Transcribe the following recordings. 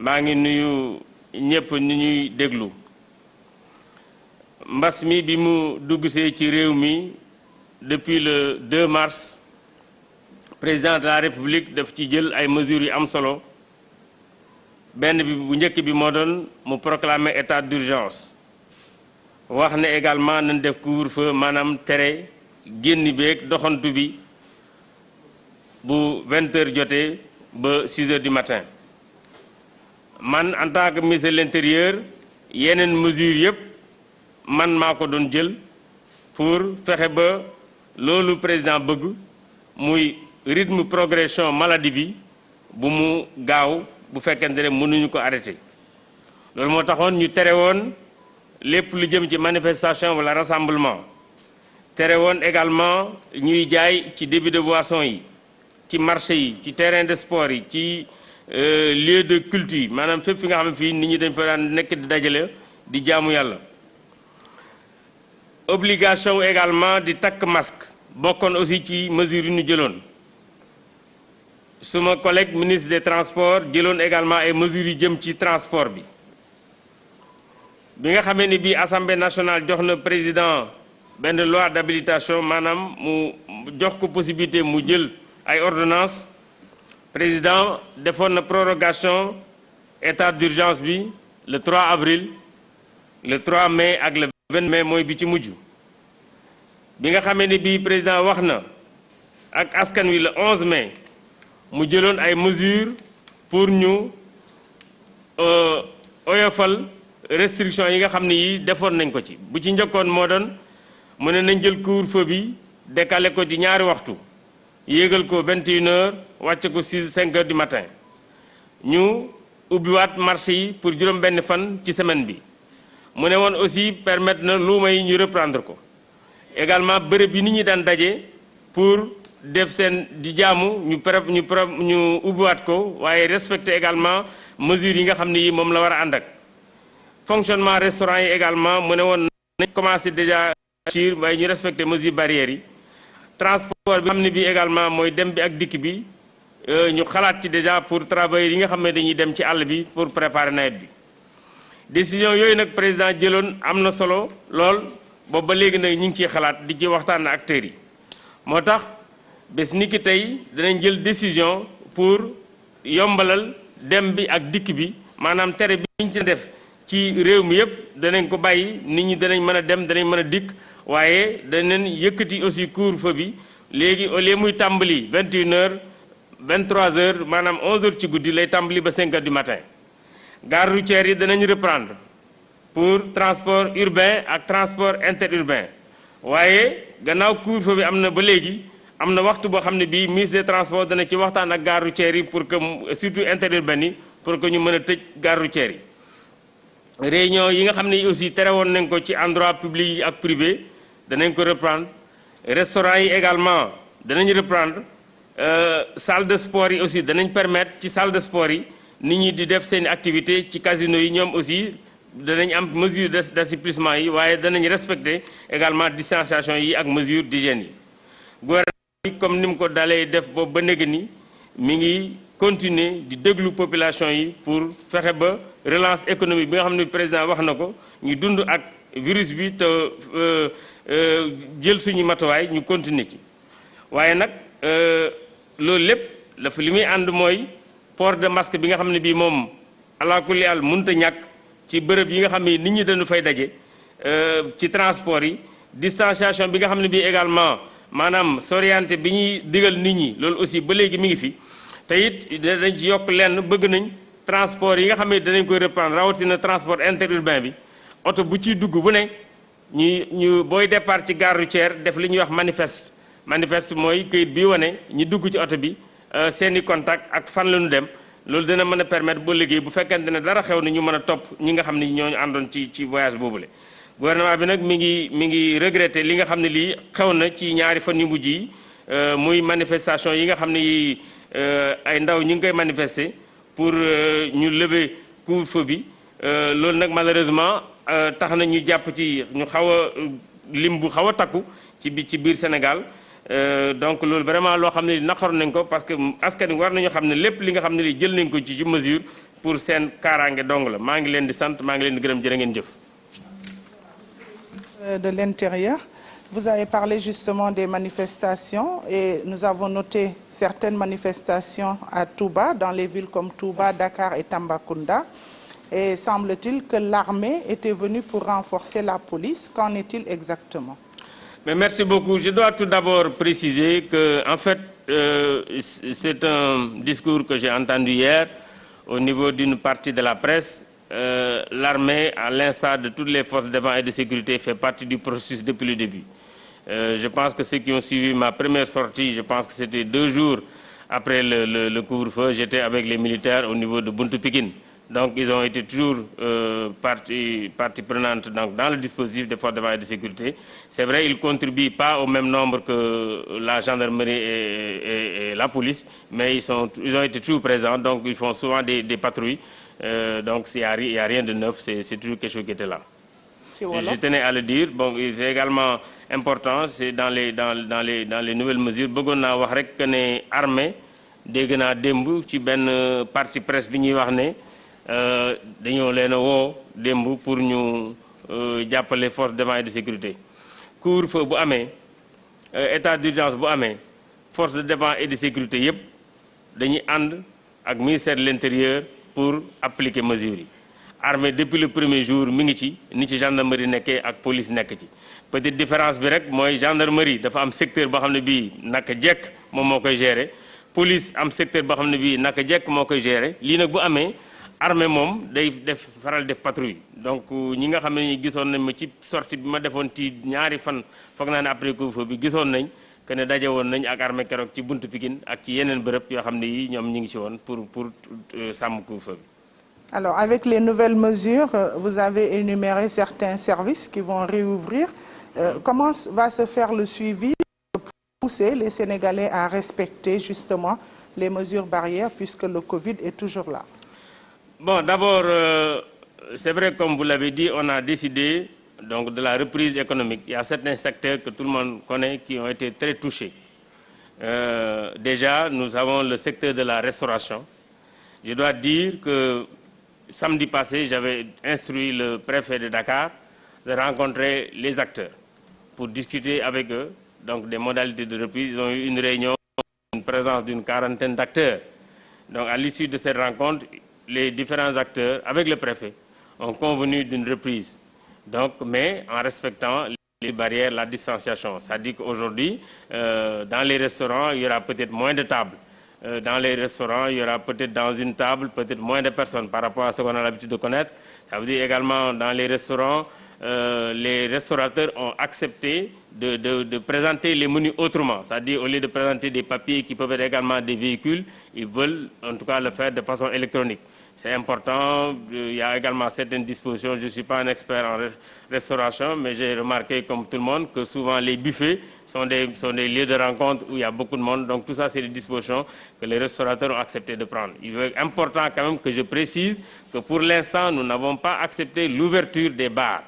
maa ngi nuyu ñëpp ni ñuy déglu mbas mi bi mu duggsee ci réew mi depuis le 2 mars président de la République daf ci jël ay mesures yu am solo benn bi bu njëkk bi moo doon mu proclamer état d'urgence wax ne également nañ def couvre-feu maanaam tere génn beeg doxantu bi bu 20 heures jotee ba 6 heures du matin man en tant que ministre de l'intérieur yeneen mesures yëpp man maa ko doon jël pour fexe ba loolu président bëgg muy rythme progression maladie bi bu mu gaaw bu fekkente ne mënuñu ko arrêter loolu moo taxoon ñu tere woon lépp lu jëm ci manifestation wala rassemblement tere woon également ñuy jaay ci débit de boisson yi ci marché yi ci terrain de sport yi ci lieu de culte yi maanaam fépp fi nga xam ne fii nit ñi dañ fa daan nekk di dajale di jaamu yàlla obligation également di takk masque bokkoon aussi ci mesures yu ñu jëloon suma collègue ministre des transports jëloon également ay mesures yu jëm ci transport bi nga xamee ni bii assemblée nationale jox na président benn loi d'habilitation maanaam mu jox ko possibilité mu jël ay ordonnance président defoon na prorogation état d'urgence bi le 3 avril le 3 mai ak le 20 mai mooy bi ci mujj bi nga xamee ni bii président wax na ak askan wi le 11 mai mu jëloon ay mesures pour ñu oyofal restriction yi nga xam ne yi defoon nañ ko ci bu ci njëkkoon moo doon mu ne nañ jël couvre-feu bi décalé ko ci ñaari waxtu yéegal ko 21 heures wàcce ko 5 heures du matin ñu ubbiwaat marché yi pour juróom benn fan ci semaine bi mu ne woon aussi permettre na luuma yi ñu reprendre ko également bërëb yi nit ñi daan daje pour def seen di jaamu ñu ubbiwaat ko waaye respecter également mesures yi nga xam ne yi moom la war a ànd ak fonctionnement restaurant yi également mu ne woon nañ commencé déjà ci waaye ñu respecter mesures barrières yi transport bi xam ne bi également mooy dem bi ak dikk bi ñu xalaat ci déjà pour travailleurs yi nga xam ne dañuy dem ci àll bi pour préparer nawet bi décision yooyu nag président jëloon am na solo lool boobu ba léegi nag ñu ngi ciy xalaat di ci waxtaan ak acteurs yi moo tax bés ni ki tey danañ jël décision pour yombalal dem bi ak dikk bi maanaam tere bi ñu ci def ci réew mi yëpp danañ ko bàyyi nit ñi danañ mën a dem danañ mën a dikk waaye danañ yëkkati aussi couvre-feu bi léegi au lieu muy tàmbali 21 heures 23 heures maanaam 11 heures ci guddi lay tàmbali ba 5 heures du matin gare routière yi danañ reprendre pour transport urbain ak transport interurbain waaye gannaaw couvre-feu bi am na ba léegi am na waxtu boo xam ne bii ministre des transports dana ci waxtaan ak gare routière yi pour que surtout interurbain yi pour que ñu mën a tëj gare routière yi réunion yi nga xam ne aussi tere woon nañ ko ci endroit public yi ak privé danañ ko reprendre restaurant yi également danañ reprendre salle de sport yi aussi danañ permettre ci salle de sport yi nit ñi di def seen activité ci casino yi ñoom aussi danañ am mesure d'assouplissement yi waaye danañ respecter également distanciation yi ak mesure d'hygiène yi gouvernement bi comme ni mu ko dalee def boobu ba léegi ni mi ngi continuer di déglu population yi pour fexe ba relance économique bi nga xam ne président wax na ko ñu dund ak virus bi te jël suñu matuwaay ñu continuer ci waaye nag loolu lépp dafa li muy ànd mooy port de masque bi nga xam ne bii moom ala kulli àll mënut a ñàkk ci bërëb yi nga xam ne nit ñi dañu fay daje ci transport yi distanciation bi nga xam ne bii également maanaam s'orienter bi ñuy digal nit ñi loolu aussi ba léegi mi ngi fi te it dañ ci yokk lenn bëgg nañ transport yi nga xam ne danañ koy reprendre rawatina transport interurbain bi oto bu ciy dugg bu ne ñu booy départ ci gare routière def li ñuy wax manifeste mooy këyit bi wane ñi dugg ci oto bi seeni contact ak fan la ñu dem loolu dina mën a permettre ba liggéey bu fekkente ne dara xew na ñu mën a topp ñi nga xam ne ñooñu àndoon ci voyage boobule. gouvernement bi nag mi ngi regretter li nga xam ne lii xew na ci ñaari fan yu mujj yi muy manifestation yi nga xam ne yi ay ndaw ñu ngi koy manifester pour ñu lever couvre-feu bi loolu nag malheureusement tax na ñu jàpp ci ñu xaw a lim bu xaw a takku ci biir Sénégal donc loolu vraiment loo xam ne naqar nañ ko parce que askan wi war nañu xam ne lépp li nga xam ne li jël nañ ko ci mesure pour seen kaaraange dong la maa ngi leen di sant maa ngi leen di gërëm jërë ngeen jëf. De l'Intérieur, vous avez parlé justement des manifestations et nous avons noté certaines manifestations à Touba, dans les villes comme Touba, Dakar et Tambacounda. Et semble-t-il que l'armée était venue pour renforcer la police. Qu'en est-il exactement? Mais merci beaucoup. Je dois tout d'abord préciser que, en fait, c'est un discours que j'ai entendu hier au niveau d'une partie de la presse. L'armée, à l'instar de toutes les forces de défense et de sécurité, fait partie du processus depuis le début. Je pense que ceux qui ont suivi ma première sortie, je pense que c'était 2 jours après le couvre-feu, j'étais avec les militaires au niveau de Buntu Pikine. Donc ils ont été toujours partie prenante donc, dans le dispositif des forces de défense et de sécurité. C'est vrai, ils ne contribuent pas au même nombre que la gendarmerie et la police, mais ils ont été toujours présents, donc ils font souvent des patrouilles. Donc il n'y a rien de neuf, c'est toujours quelque chose qui était là. Je tenais à le dire. Bon, c'est également important, c'est dans les nouvelles mesures. Bëggoon naa wax rek que ne armée dégg naa démb ci benn parti presse bi ñuy wax ne dañoo leen a woo démb pour ñu jàppale force de défense et de sécurité. Couvre-feu bu amee état d'urgence bu amee force de défense et de sécurité yépp dañuy ànd ak ministère de l'Intérieur pour appliquer mesures yi. Armée depuis le premier jour mi ngi ci ni ci gendarmerie nekkee ak police nekk ci peut-être différence bi rek mooy gendarmerie dafa am secteur boo xam ne bii naka jekk moom moo koy gérer police am secteur boo xam ne bii naka jekk moo koy gérer lii nag bu amee armée moom day faral def patrouille donc ñi nga xam ne ñi gisoon nañ ma ci sortie bi ma defoon ci ñaari fan foog naa ne après couvre-feu bi gisoon nañ que ne daje woon nañ ak armée keroog ci buntu Pikine ak ci yeneen bërëb yoo xam ne yi ñoom ñi ngi ci woon pour sàmm couvre-feu bi. Alors, avec les nouvelles mesures, vous avez énuméré certains services qui vont réouvrir. Comment va se faire le suivi pour pousser les Sénégalais à respecter justement les mesures barrières puisque le Covid est toujours là? Bon, d'abord, c'est vrai, comme vous l'avez dit, on a décidé donc, de la reprise économique. Il y a certains secteurs que tout le monde connaît qui ont été très touchés. Déjà, nous avons le secteur de la restauration. Je dois dire que samedi passé, j'avais instruit le préfet de Dakar de rencontrer les acteurs pour discuter avec eux donc des modalités de reprise. Ils ont eu une réunion, une présence d'une 40aine d'acteurs. Donc à l'issue de cette rencontre, les différents acteurs, avec le préfet, ont convenu d'une reprise. Donc, mais en respectant les barrières, la distanciation. Ça dit qu'aujourd'hui, dans les restaurants, il y aura peut-être moins de tables. Dans les restaurants, il y aura peut-être dans une table, peut-être moins de personnes par rapport à ce qu'on a l'habitude de connaître. Ça veut dire également dans les restaurants, les restaurateurs ont accepté de présenter les menus autrement. C'est-à-dire au lieu de présenter des papiers qui peuvent être également des véhicules, ils veulent en tout cas le faire de façon électronique. C'est important, il y a également certaines dispositions, je ne suis pas un expert en restauration, mais j'ai remarqué comme tout le monde que souvent les buffets sont des lieux de rencontre où il y a beaucoup de monde, donc tout ça c'est des dispositions que les restaurateurs ont accepté de prendre. Il est important quand même que je précise que pour l'instant nous n'avons pas accepté l'ouverture des bars.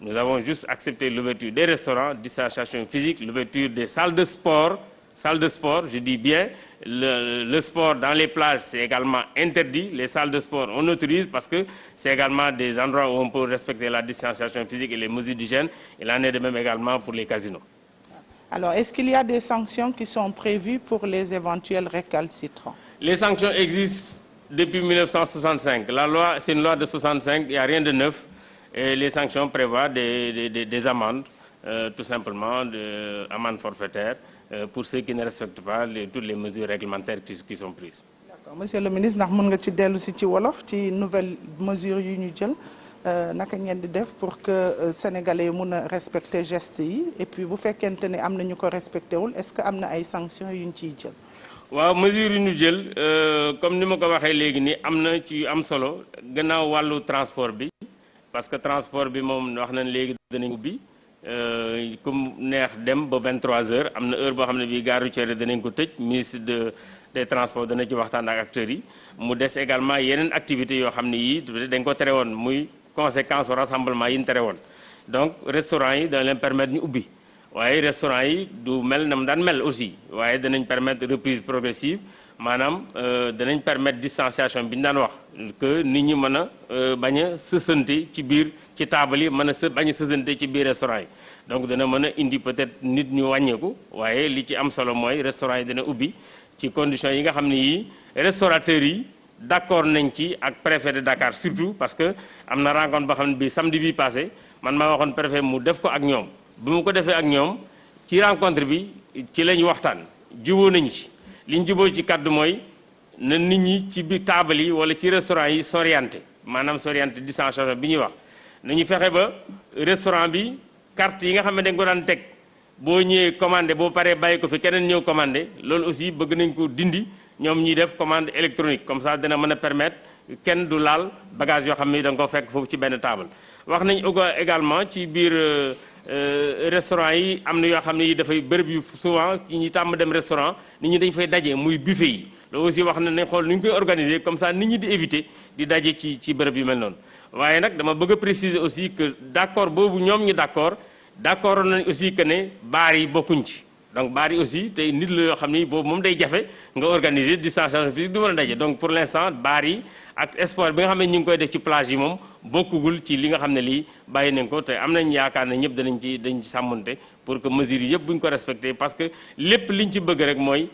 Nous avons juste accepté l'ouverture des restaurants, distanciation physique, l'ouverture des salles de sport, je dis bien, le sport dans les plages, c'est également interdit. Les salles de sport, on autorise parce que c'est également des endroits où on peut respecter la distanciation physique et les mesures d'hygiène. Il en est de même également pour les casinos. Alors, est-ce qu'il y a des sanctions qui sont prévues pour les éventuels récalcitrants? Les sanctions existent depuis 1965. La loi, c'est une loi de 65, il n'y a rien de neuf. Et les sanctions prévoient des amendes, tout simplement, des amendes forfaitaires. Pour ceux qui ne respectent pas toutes les mesures réglementaires qui sont prises. D'accord. Monsieur le ministre, ndax mën nga ci dellu si ci wolof ci nouvelles mesures yu ñu jël naka ngeen di def pour que sénégalais yi mën a respecter gestes yi et puis bu fekkente ne am na ñu ko respecté wul est-ce que am na ay sanctions yu ñu ciy jël. waaw mesures yu ñu jël comme ni ma ko waxee léegi nii am na ci am solo gannaaw wàllu transport bi parce que transport bi moom wax nañ léegi danañ ubbi. Comme neex dem ba 23h am na heure boo xam ne bii gare routière danañ ko tëj ministre des transports dana ci waxtaan ak acteurs yi mu des également yeneen activités yoo xam ne yii dañ ko tere woon muy conséquence au rassemblement yi ñu tere woon donc restaurant yi dana leen permettre ñu ubbi waaye restaurant yi du mel na mu daan mel aussi waaye danañ permettre reprise progressive maanaam danañ permettre distanciation bi ñu daan wax que nit ñi mën a bañ a sësante ci biir ci taabal yi mën a bañ a sësante ci biir restaurant yi donc dana mën a indi peut-être nit ñu wàññeeku waaye li ci am solo mooy restaurant yi dana ubbi ci conditions yi nga xam ne yii restaurateurs yi d'accord nañ ci ak préfet de Dakar surtout parce que am na rencontre boo xam ne bii samedi bi passé man maa waxoon préfet mu def ko ak ñoom bu mu ko defee ak ñoom ci rencontre bi ci la ñu waxtaan juboo nañ ci li ñu juboo ci kàddu mooy na nit ñi ci biir taabal yi wala ci restaurant yi s'orienté maanaam s'orienté distanciation bi ñuy wax nañu fexe ba restaurant bi carte yi nga xam ne dañ ko daan teg boo ñëwee commandé boo paree bàyyi ko fi keneen ñëw commandé loolu aussi bëgg nañ ko dindi ñoom ñuy def commande électronique comme ça dina mën a permettre kenn du laal bagage yoo xam ne da nga ko fekk foofu ci benn table wax nañ également ci biir restaurant yi am na yoo xam ne yi dafay bërëb yu souvent ci ñi tàmm dem restaurant nit ñi dañ fay daje muy buffet yi loolu aussi wax na nañ xool nu ñu koy organiser comme ça nit ñi di éviter di daje ci bërëb yu mel noonu waaye nag dama bëgg a préciser aussi que d'accord boobu ñoom ñu d'accord nañ aussi que ne baar yi bokkuñ ci donc baar yi aussi tey nit la yoo xam ni boobu moom day jafe nga organiser distanciation physique du mën a daje donc pour l'instant baar yi ak sport bi nga xam ne ñu ngi koy def ci plage yi moom bokkugul ci li nga xam ne lii bàyyi nañ ko te am nañ yaakaar ne ñëpp dañ ci sàmmonte pour que mesures yi yëpp bu ñu ko respecté parce que lépp liñ ci bëgg rek mooy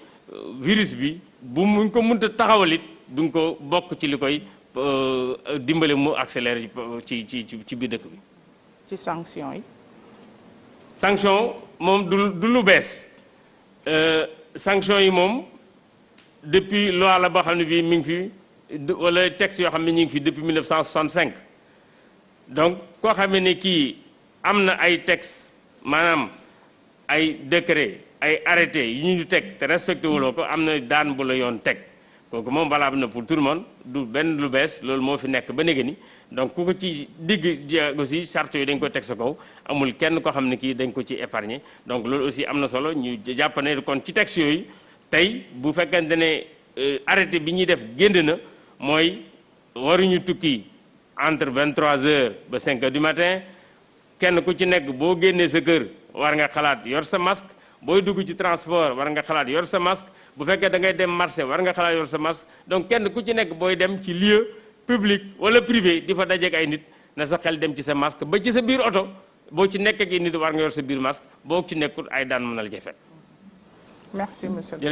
virus bi bu muñ ko mënta taxawalit buñ ko bokk ci li koy dimbale mu accélérer ci biir dëkk bi. ci sanction yi. sanction moom du lu bees sanction yi moom depuis loi la boo xam ne bii mi ngi fi wala texte yoo xam ne ñu ngi fi depuis 1965 donc koo xamee ne kii am na ay texte maanaam ay décret ay arrêté yu ñu teg te respecté wuloo ko am na daan bu la yoon teg kooku moom valable na pour tout le monde du benn lu bees loolu moo fi nekk ba léegi ni donc ku ko ci digg aussi charte yi dañ ko teg sa kaw amul kenn koo xam ne kii dañ ko ci épargner donc loolu aussi am na solo ñu jàpp ne kon ci texte yooyu tey bu fekkente ne arrêté bi ñuy def génn na mooy waruñu tukki entre 23h ba 5h du matin kenn ku ci nekk boo génnee sa kër war nga xalaat yor sa masque booy dugg ci transport war nga xalaat yor sa masque bu fekkee da ngay dem marché war nga xalaat yor sa masque donc kenn ku ci nekk booy dem ci lieu public wala privé di fa dajeek ay nit na sa xel dem ci sa masque ba ci sa biir oto boo ci nekk ak nit war nga yor sa biir masque boo ci nekkul ay daan mën na la ca fekk. Merci monsieur.